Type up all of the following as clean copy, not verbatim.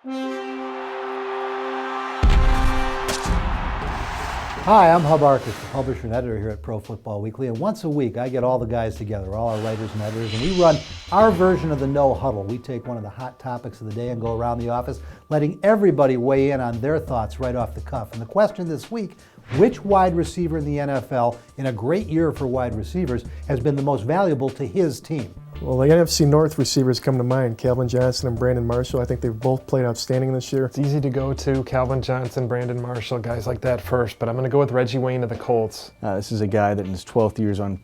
Hi, I'm Hub Arkus, the publisher and editor here at Pro Football Weekly, and once a week I get all the guys together, all our writers and editors, and we run our version of the No Huddle. We take one of the hot topics of the day and go around the office, letting everybody weigh in on their thoughts right off the cuff. And the question this week, which wide receiver in the NFL in a great year for wide receivers has been the most valuable to his team? Well, the NFC North receivers come to mind, Calvin Johnson and Brandon Marshall. I think they've both played outstanding this year. It's easy to go to Calvin Johnson, Brandon Marshall, guys like that first, but I'm going to go with Reggie Wayne of the Colts. This is a guy that in his 12th year is on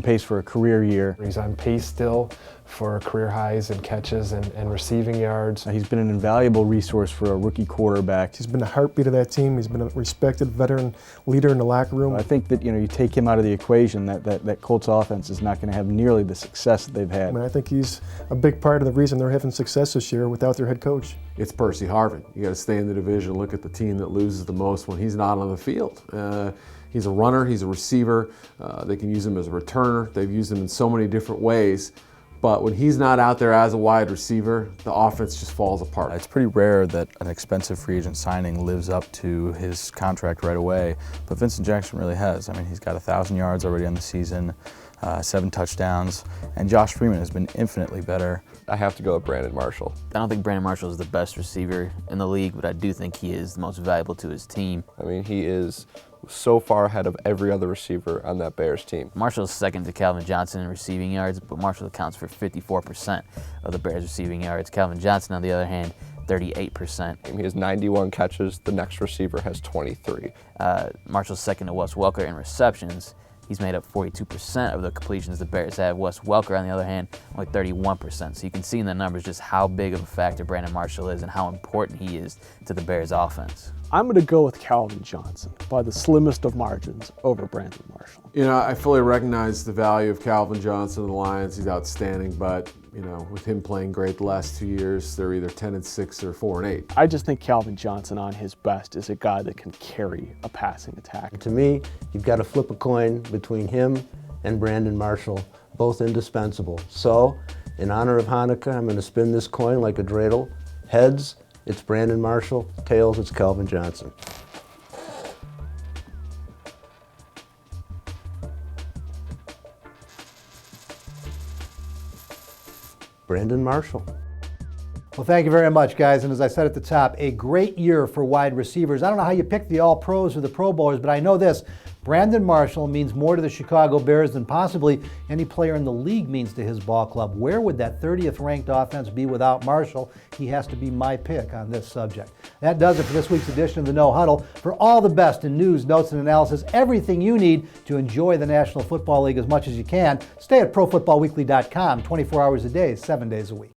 pace for a career year. He's on pace still for career highs in catches and receiving yards. He's been an invaluable resource for a rookie quarterback. He's been the heartbeat of that team. He's been a respected veteran leader in the locker room. I think that you take him out of the equation, that Colts offense is not going to have nearly the success that they've had. I think he's a big part of the reason they're having success this year without their head coach. It's Percy Harvin. You got to stay in the division, look at the team that loses the most when he's not on the field. He's a runner, he's a receiver, they can use him as a returner, they've used him in so many different ways, but when he's not out there as a wide receiver, the offense just falls apart. It's pretty rare that an expensive free agent signing lives up to his contract right away, but Vincent Jackson really has. He's got 1,000 yards already on the season, 7 touchdowns, and Josh Freeman has been infinitely better. I have to go with Brandon Marshall. I don't think Brandon Marshall is the best receiver in the league, but I do think he is the most valuable to his team. He is so far ahead of every other receiver on that Bears team. Marshall is second to Calvin Johnson in receiving yards, but Marshall accounts for 54% of the Bears' receiving yards. Calvin Johnson, on the other hand, 38%. He has 91 catches. The next receiver has 23. Marshall's second to Wes Welker in receptions. He's made up 42% of the completions the Bears have. Wes Welker, on the other hand, only 31%. So you can see in the numbers just how big of a factor Brandon Marshall is and how important he is to the Bears' offense. I'm going to go with Calvin Johnson by the slimmest of margins over Brandon Marshall. I fully recognize the value of Calvin Johnson and the Lions. He's outstanding, but with him playing great the last 2 years, they're either 10-6 or 4-8. I just think Calvin Johnson on his best is a guy that can carry a passing attack. To me, you've got to flip a coin between him and Brandon Marshall, both indispensable. So, in honor of Hanukkah, I'm going to spin this coin like a dreidel. Heads, it's Brandon Marshall. Tails, it's Calvin Johnson. Brandon Marshall. Well, thank you very much, guys. And as I said at the top, a great year for wide receivers. I don't know how you pick the All-Pros or the Pro Bowlers, but I know this. Brandon Marshall means more to the Chicago Bears than possibly any player in the league means to his ball club. Where would that 30th ranked offense be without Marshall? He has to be my pick on this subject. That does it for this week's edition of the No Huddle. For all the best in news, notes, and analysis, everything you need to enjoy the National Football League as much as you can, stay at ProFootballWeekly.com 24 hours a day, 7 days a week.